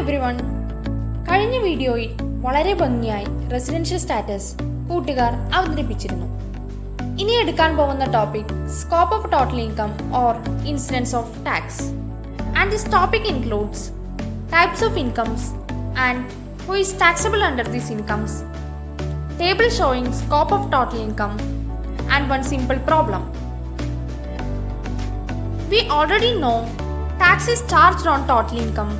Everyone. കഴിഞ്ഞ വീഡിയോയിൽ വളരെ ഭംഗിയായി റെസിഡൻഷ്യൽ സ്റ്റാറ്റസ് കൂട്ടുകാർ അവതരിപ്പിച്ചിരുന്നു. ഇനി എടുക്കാൻ പോകുന്ന topic scope of total income or incidents of tax. And this topic includes types of incomes and who is taxable under these incomes, table showing scope of total income, and one simple problem. We already know tax is charged on total income.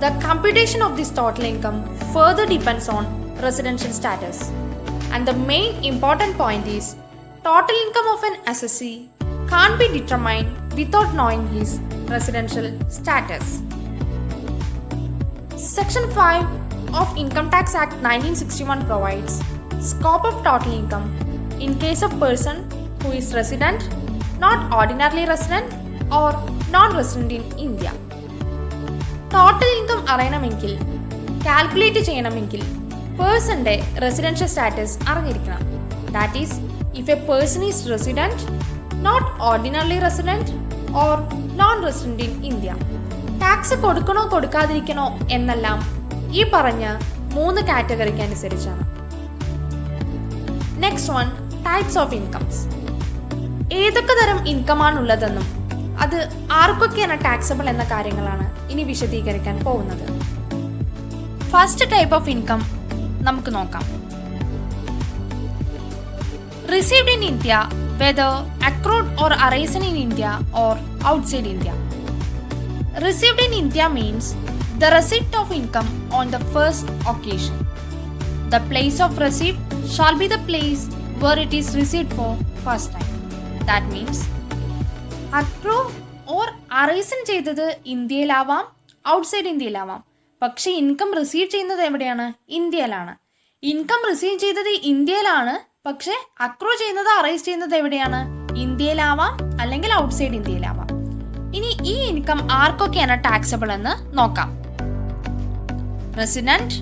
The computation of this total income further depends on residential status. And the main important point is total income of an assessee can't be determined without knowing his residential status. Section 5 of Income Tax Act 1961 provides scope of total income in case of person who is resident, not ordinarily resident or non-resident in India. Total income അറിയണമെങ്കിൽ calculate ചെയ്യണമെങ്കിൽ പേഴ്സന്റെ residential status അറിഞ്ഞിരിക്കണം. That is if a person is resident, not ordinary resident or non resident in India. Tax കൊടുക്കണോ കൊടുക്കാതിരിക്കണോ എന്നെല്ലാം ഈ പറഞ്ഞ 3 കാറ്റഗറിക്ക് അനുസരിച്ചാണ്. Next one, types of incomes. ഏതൊക്കെ തരം ഇൻകം ആണുള്ളതെന്നും അത് ആർക്കൊക്കെയാണ് ടാക്സബിൾ എന്ന കാര്യങ്ങളാണ് ഇനി വിശദീകരിക്കാൻ പോകുന്നത്. ഫസ്റ്റ് ടൈപ്പ് ഓഫ് ഇൻകം നമുക്ക് നോക്കാം. Received in India, whether accrued or arisen in India or outside India. Received in India means the receipt of income on the first occasion. The place of receipt shall be the place where it is received for first time. That means accrue or arisen ചെയ്തത് ഇന്ത്യയിലാവാം, outside ഇന്ത്യയിലാവാം. പക്ഷേ income receive ചെയ്യുന്നത് എവിടെയാണ്? ഇന്ത്യയിലാണ്. Income receive ചെയ്തത് ഇന്ത്യയിലാണ്, പക്ഷേ accrue ചെയ്യുന്നത് arise ചെയ്യുന്നത് എവിടെയാണ്? ഇന്ത്യയിലാവാം അല്ലെങ്കിൽ ഔട്ട്സൈഡ് ഇന്ത്യയിലാവാം. ഇനി ഈ ഇൻകം ആർക്കൊക്കെയാണ് ടാക്സബിൾ എന്ന് നോക്കാം. Resident,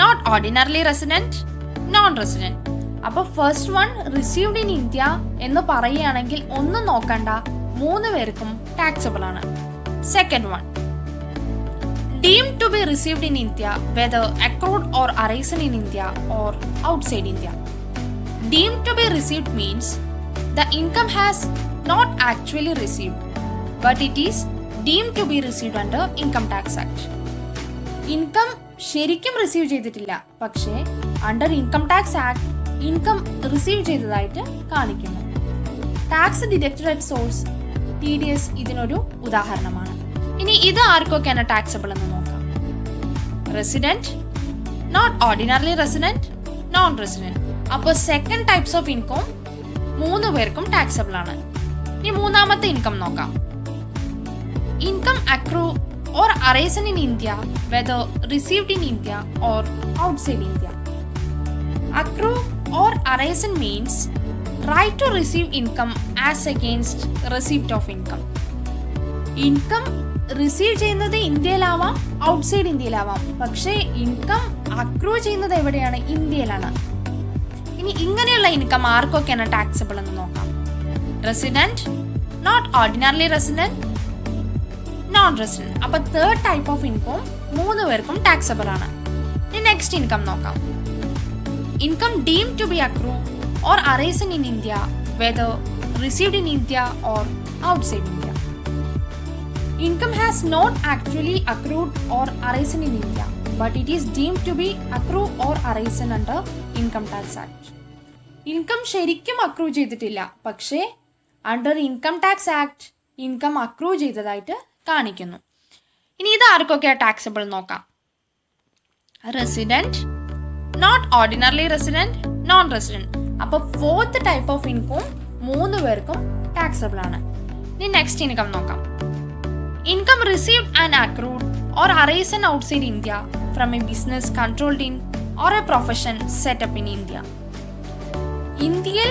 not ordinarily resident, non resident. അപ്പോൾ first one received in India എന്ന് പറയുകയാണെങ്കിൽ ഒന്നും നോക്കണ്ട, 3 പേർക്കും ടാക്സബിൾ ആണ്. Second one, deemed to be received in India, whether accrued or arisen in India or outside India. Deemed to be received means the income has not actually received, but it is deemed to be received under Income Tax Act. Income ശരിക്കും receive ചെയ്തിട്ടില്ല, പക്ഷേ under income tax act income receive ചെയ്തതായിട്ട് കാണിക്കുന്നു. Tax deducted at source, TDS ഇതിനൊരു ഉദാഹരണമാണ്. ഇനി ഇത് ആർക്കൊക്കെയാണ് ടാക്സബിൾ എന്ന് നോക്കാം. Resident, not ordinarily resident, non resident. അപ്പോൾ സെക്കൻഡ് ടൈപ്സ് ഓഫ് ഇൻകം 3 പേർക്കും ടാക്സബിൾ ആണ്. ഇനി മൂന്നാമത്തെ ഇൻകം നോക്കാം. Income accrue or arisen in India, whether received in India or outside India. Accrue or arisen means right to receive income as against receipt of income. Income receive ചെയ്യുന്നത് ഇന്ത്യയിലാവാം, outside ഇന്ത്യയിലാവാം, പക്ഷേ income accrue ചെയ്യുന്നത് എവിടെയാണ്? ഇന്ത്യയിലാണ്. ഇനി ഇങ്ങനെയുള്ള income ആർക്കൊക്കെയാണ് taxable എന്ന് നോക്കാം. Resident, not ordinarily resident, non resident. അപ്പൊ തേർഡ് ടൈപ്പ് ഓഫ് ഇൻകം 3 പേർക്കും ടാക്സബിൾ ആണ്. ഇനി നെക്സ്റ്റ് ഇൻകം നോക്കാം. Income deemed to be accrue or arisen in India, whether received in India or outside India. Income has not actually accrued or arisen in India, but it is deemed to be accrue or arisen under Income Tax Act. Income ശരിക്കും accrue ചെയ്തിട്ടില്ല, പക്ഷേ under income tax act income accrue ചെയ്തതായിട്ട് കാണിക്കുന്നു. ഇനി ഇത് ആർക്കൊക്കെയാണ് taxable നോക്കാം. Resident, not ordinarily resident, non resident. അപ്പോൾ ഫോർത്ത് ടൈപ്പ് ഓഫ് ഇൻകം 3 പേർക്കും ടാക്സബിൾ ആണ്. ഇനി നെക്സ്റ്റ് ഇൻകം നോക്കാം. Income received and accrued or arisen outside India from a business controlled in or a profession set up in India. ഇന്ത്യയിൽ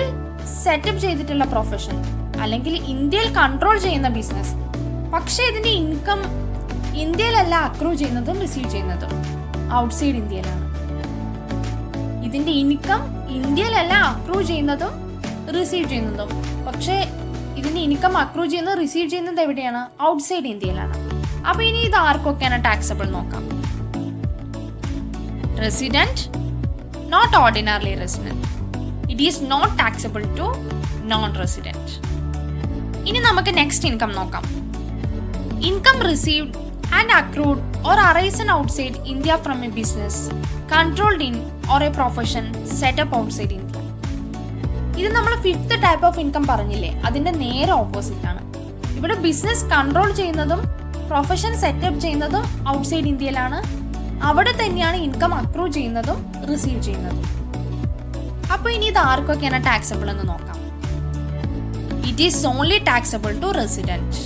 setup ചെയ്തിട്ടുള്ള profession അല്ലെങ്കിൽ ഇന്ത്യയിൽ control ചെയ്യുന്ന ബിസിനസ്, പക്ഷേ ഇതിന്റെ ഇൻകം ഇന്ത്യയിലല്ല അക്രൂ ചെയ്യുന്നതും റിസീവ് ചെയ്യുന്നതും ഔട്ട്സൈഡ് ഇന്ത്യയിലാണ്. ഇതിന്റെ ഇൻകം ഇന്ത്യയിലല്ല അക്രൂ ചെയ്യുന്നതും റിസീവ് ചെയ്യുന്നതും, പക്ഷേ ഇതിന്റെ ഇൻകം അക്രൂ ചെയ്യുന്നത് റിസീവ് ചെയ്യുന്നത് എവിടെയാണ്? ഔട്ട്സൈഡ് ഇന്ത്യയിലാണ്. അപ്പൊ ഇനി ഇത് ആർക്കൊക്കെയാണ് ടാക്സബിൾ നോക്കാം. Resident, not ordinary resident. It is not taxable to non resident. ഇനി നമുക്ക് നെക്സ്റ്റ് ഇൻകം നോക്കാം. Income received and accrued or arisen outside India from a business controlled in or a profession set up outside India. ഇത് നമ്മൾ fifth type of income പറഞ്ഞില്ലേ, അതിന്റെ നേരെ opposite ആണ്. ഇവിടെ ബിസിനസ് കൺട്രോൾ ചെയ്യുന്നതും പ്രൊഫഷൻ സെറ്റപ്പ് ചെയ്യുന്നതും ഔട്ട്സൈഡ് ഇന്ത്യയിലാണ്. അവിടെ തന്നെയാണ് ഇൻകം അക്രൂ ചെയ്യുന്നതും റിസീവ് ചെയ്യുന്നതും. അപ്പൊ ഇനി ഇത് ആർക്കൊക്കെയാണ് ടാക്സബിൾ എന്ന് നോക്കാം. It is only taxable to resident.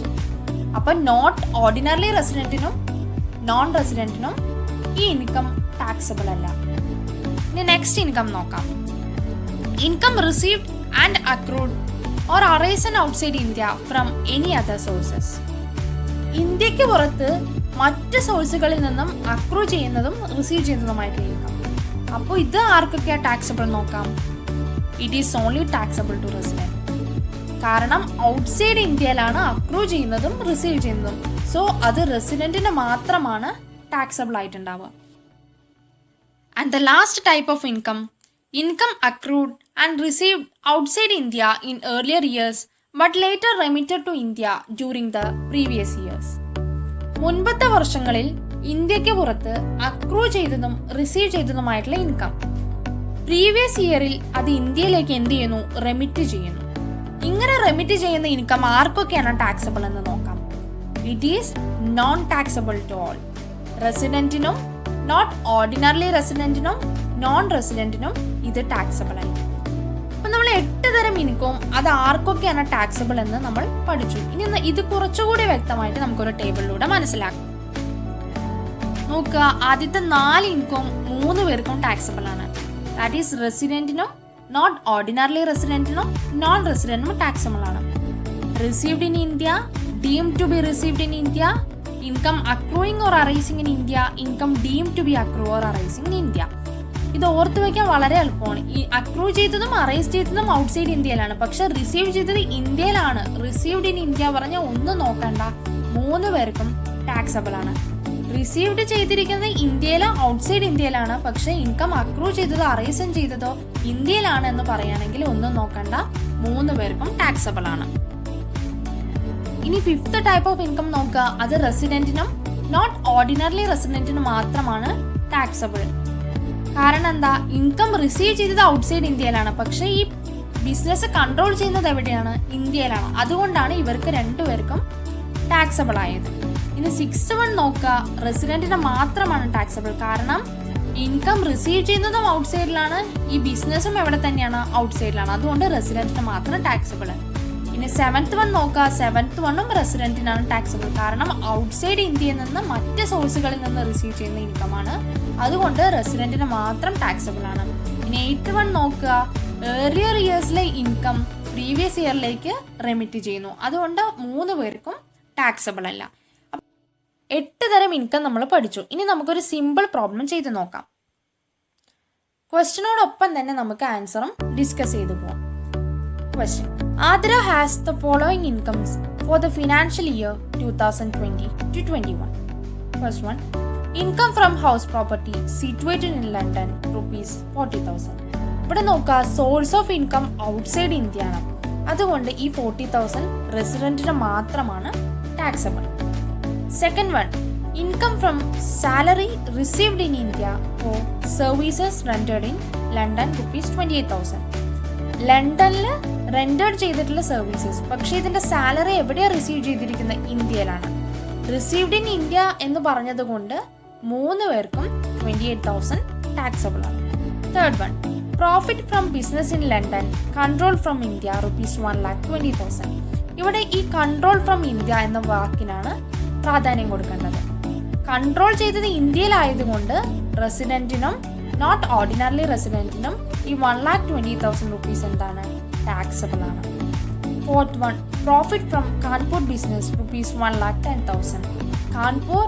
അപ്പൊ നോട്ട് ഓർഡിനറി റെസിഡന്റിനും നോൺ റെസിഡന്റിനും ഈ ഇൻകം ടാക്സബിൾ അല്ല. ഇനി നെക്സ്റ്റ് ഇൻകം നോക്കാം. Income received and accrued or arisen outside India from any other sources. ഇന്ത്യക്ക് പുറത്ത് മറ്റ് സോഴ്സുകളിൽ നിന്നും അക്രൂ ചെയ്യുന്നതും റിസീവ് ചെയ്യുന്നതുമായിട്ടുള്ള ഇൻകം. അപ്പോൾ ഇത് ആർക്കൊക്കെയാണ് ടാക്സബിൾ നോക്കാം. It is only taxable to resident. കാരണം ഔട്ട്സൈഡ് ഇന്ത്യയിലാണ് അക്രൂ ചെയ്യുന്നതും റിസീവ് ചെയ്യുന്നതും. സോ അത് റെസിഡന്റിന് മാത്രമാണ് ടാക്സബിൾ ആയിട്ടുണ്ടാവുക. And the last type of income, income accrued and received outside India in earlier years but later remitted to India during the previous years. മുൻപത്തെ വർഷങ്ങളിൽ ഇന്ത്യക്ക് പുറത്ത് അക്രൂ ചെയ്തതും റിസീവ് ചെയ്തതുമായിട്ടുള്ള ഇൻകം പ്രീവിയസ് ഇയറിൽ അത് ഇന്ത്യയിലേക്ക് എന്ത് ചെയ്യുന്നു, റെമിറ്റ് ചെയ്യുന്നു. ഇങ്ങനെ റെമിറ്റ് ചെയ്യുന്ന ഇൻകം ആർക്കൊക്കെയാണ് ടാക്സബിൾ എന്ന് നോക്കാം. It is non taxable to all. റെസിഡന്റിനും നോട്ട് ഓർഡിനറി റെസിഡന്റിനും നോൺ റെസിഡന്റിനും ഇത് ടാക്സബിൾ ആയി. അപ്പൊ നമ്മൾ 8 തരം ഇൻകവും അത് ആർക്കൊക്കെയാണ് ടാക്സബിൾ എന്ന് നമ്മൾ പഠിച്ചു. ഇനി ഇത് കുറച്ചുകൂടി വ്യക്തമായിട്ട് നമുക്കൊരു ടേബിളിലൂടെ മനസ്സിലാക്കാം. നോക്കുക, ആദ്യത്തെ 4 ഇൻകവും 3 പേർക്കും ടാക്സബിൾ ആണ്. ദാറ്റ് ഈസ് റെസിഡന്റിനും നോട്ട് ഓർഡിനറി റെസിഡന്റിനും നോൺ റെസിഡന്റിനും ടാക്സബിൾ ആണ്. Received in India, deemed to be received in India, income accruing or arising in India, income deemed to be accrue or arising in India. ഇത് ഓർത്തു വയ്ക്കാൻ വളരെ എളുപ്പമാണ്. ഈ അക്രൂ ചെയ്തതും അറൈസ് ചെയ്തതും ഔട്ട്സൈഡ് ഇന്ത്യയിലാണ്, പക്ഷെ റിസീവ് ചെയ്തത് ഇന്ത്യയിലാണ്. റിസീവ്ഡ് ഇൻ ഇന്ത്യ പറഞ്ഞ ഒന്നും നോക്കണ്ട, 3 പേർക്കും ടാക്സബിൾ ആണ്. റിസീവ്ഡ് ചെയ്തിരിക്കുന്നത് ഇന്ത്യയിലോ ഔട്ട്സൈഡ് ഇന്ത്യയിലാണ്, പക്ഷെ ഇൻകം അക്രൂ ചെയ്തതോ അറൈസൺ ചെയ്തതോ ഇന്ത്യയിലാണ് എന്ന് പറയുകയാണെങ്കിൽ ഒന്നും നോക്കണ്ട, 3 പേർക്കും ടാക്സബിൾ ആണ്. ഇനി ഫിഫ്ത്ത് ടൈപ്പ് ഓഫ് ഇൻകം നോക്കുക. അത് റെസിഡന്റിനും നോട്ട് ഓർഡിനറി റെസിഡന്റിനും മാത്രമാണ് ടാക്സബിൾ. കാരണം എന്താ, ഇൻകം റിസീവ് ചെയ്തത് ഔട്ട്സൈഡ് ഇന്ത്യയിലാണ്, പക്ഷെ ഈ ബിസിനസ് കൺട്രോൾ ചെയ്യുന്നത് എവിടെയാണ്, ഇന്ത്യയിലാണ്. അതുകൊണ്ടാണ് ഇവർക്ക് 2 പേർക്കും ടാക്സബിൾ ആയത്. ഇനി 6th വൺ നോക്കുക. റെസിഡന്റിന് മാത്രമാണ് ടാക്സബിൾ. കാരണം ഇൻകം റിസീവ് ചെയ്യുന്നതും ഔട്ട്സൈഡിലാണ്, ഈ ബിസിനസ്സും എവിടെ തന്നെയാണ്, ഔട്ട്സൈഡിലാണ്. അതുകൊണ്ട് റെസിഡന്റിന് മാത്രം ടാക്സബിൾ. ഇനി 7th വൺ നോക്കുക. 7th വണ്ണും റെസിഡന്റിനാണ് ടാക്സബിൾ. കാരണം ഔട്ട്സൈഡ് ഇന്ത്യയിൽ നിന്ന് മറ്റ് സോഴ്സുകളിൽ നിന്ന് റിസീവ് ചെയ്യുന്ന ഇൻകമാണ്. അതുകൊണ്ട് റെസിഡന്റിന് മാത്രം ടാക്സബിൾ ആണ്. ഇനി 8th വൺ നോക്കുക. ഏർലിയർ ഇയേഴ്സിലെ ഇൻകം പ്രീവിയസ് ഇയറിലേക്ക് റെമിറ്റ് ചെയ്യുന്നു. അതുകൊണ്ട് 3 പേർക്കും ടാക്സബിൾ അല്ല. 8 തരം ഇൻകം നമ്മൾ പഠിച്ചു. ഇനി നമുക്കൊരു സിമ്പിൾ പ്രോബ്ലം ചെയ്ത് നോക്കാം. ക്വസ്റ്റ്യനോടൊപ്പം തന്നെ നമുക്ക് ആൻസറും ഡിസ്കസ് ചെയ്തു പോകാം. Question: Athira has the following incomes for the financial year 2020-21. First one, income from house property situated in London ₹40,000. ഇവിടെ നോക്കുക, source of income outside India ആണ്. അതുകൊണ്ട് ഈ 40,000 റെസിഡന്റിന് മാത്രമാണ് taxable. Second one, income from salary received in India for services rented in London ₹28,000. ലണ്ടനിൽ rented ചെയ്തിട്ടുള്ള services, പക്ഷേ ഇതിന്റെ സാലറി എവിടെയാണ് റിസീവ് ചെയ്തിരിക്കുന്നത്, ഇന്ത്യയിലാണ്. റിസീവ്ഡ് ഇൻ ഇന്ത്യ എന്ന് പറഞ്ഞത് കൊണ്ട് 3 പേർക്കും 28,000 ടാക്സബിൾ ആണ്. Third one, profit from business in London control from India ₹1,20,000. ഇവിടെ ഈ കൺട്രോൾ ഫ്രം ഇന്ത്യ എന്ന വാക്കിനാണ് പ്രാധാന്യം കൊടുക്കേണ്ടത്. കൺട്രോൾ ചെയ്തത് ഇന്ത്യയിലായതുകൊണ്ട് റെസിഡന്റിനും നോട്ട് ഓർഡിനറി റെസിഡന്റിനും ഈ ₹1,20,000 എന്താണ്, ടാക്സബിൾ ആണ്. Fourth one, profit from Kanpur business ₹1,10,000. Kanpur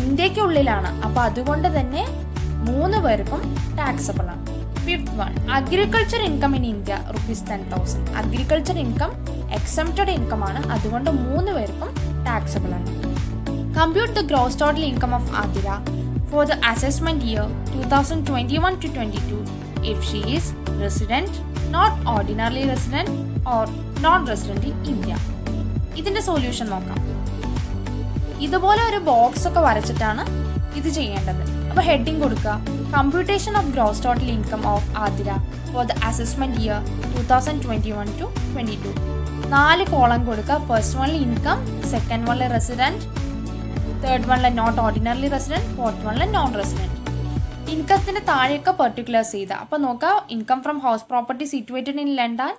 ഇന്ത്യക്കുള്ളിലാണ്, അപ്പൊ അതുകൊണ്ട് തന്നെ 3 പേർക്കും ടാക്സബിൾ ആണ്. Fifth one, agriculture income in India ₹10,000. Agriculture income exempted income ആണ്, അതുകൊണ്ട് 3 പേർക്കും ടാക്സബിൾ ആണ്. Compute the gross total income of Adira for the assessment year 2021 to 22 if she is resident, not ordinarily resident or non-resident in India. ഇതിൻ്റെ solution നോക്കാം. ഇതുപോലെ ഒരു box ഒക്കെ വരച്ചിട്ടാണ് ഇത് ചെയ്യേണ്ടത്. അപ്പോൾ ഹെഡിങ് കൊടുക്കുക, computation of gross total income of Athira for the assessment year 2021 to 22. 4 column കൊടുക്കുക. ഫസ്റ്റ് വണ്ണിൽ ഇൻകം, സെക്കൻഡ് വണ്ണിൽ റെസിഡൻറ്റ്, തേർഡ് വണ്ണിൽ നോട്ട് ഓർഡിനറി റെസിഡൻറ്റ്, ഫോർത്ത് വണ്ണിൽ നോൺ റെസിഡൻറ്റ്. ഇൻകത്തിൻ്റെ താഴെയൊക്കെ പെർട്ടിക്കുലേഴ്സ് ചെയ്ത. അപ്പോൾ നോക്കുക, income from house property situated in London.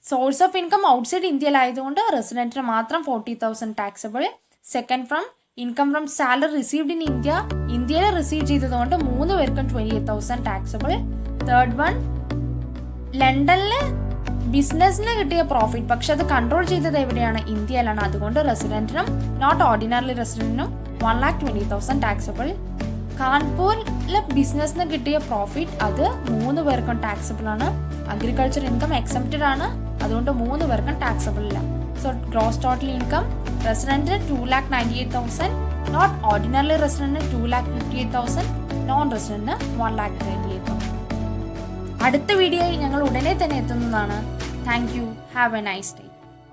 Source of income outside ഇന്ത്യയിലായതുകൊണ്ട് റെസിഡൻറ്റിന് മാത്രം 40,000 taxable. Second from income from salary received in India, ഇന്ത്യയിൽ റിസീവ് ചെയ്തതുകൊണ്ട് 3 പേർക്കും 28,000 ടാക്സബിൾ. തേർഡ് വൺ, ലണ്ടനിൽ ബിസിനസ്സിന് കിട്ടിയ പ്രോഫിറ്റ്, പക്ഷെ അത് കൺട്രോൾ ചെയ്തത് എവിടെയാണ്? ഇന്ത്യയിലാണ്. അതുകൊണ്ട് റെസിഡൻറ്റിനും നോട്ട് ഓർഡിനറി റെസിഡൻറ്റിനും 1,20,000 ടാക്സബിൾ. കാൺപൂരിലെ ബിസിനസ്സിന് കിട്ടിയ പ്രോഫിറ്റ് അത് 3 പേർക്കും ടാക്സബിൾ ആണ്. അഗ്രികൾച്ചർ ഇൻകം എക്സംപ്റ്റഡ് ആണ്, അതുകൊണ്ട് 3 പേർക്കും ടാക്സബിൾ ഇല്ല. സോ ഗ്രോസ് ടോട്ടൽ ഇൻകം റെസിഡൻറ്റിന് 2,98,000, നോട്ട് ഓർഡിനറി റെസിഡൻറ്റിന് 2,58,000, നോൺ റെസിഡൻറ്റിന് 1,38,000. അടുത്ത വീഡിയോയിൽ ഞങ്ങൾ ഉടനെ തന്നെ എത്തുന്നതാണ്. Thank you. Have a nice day.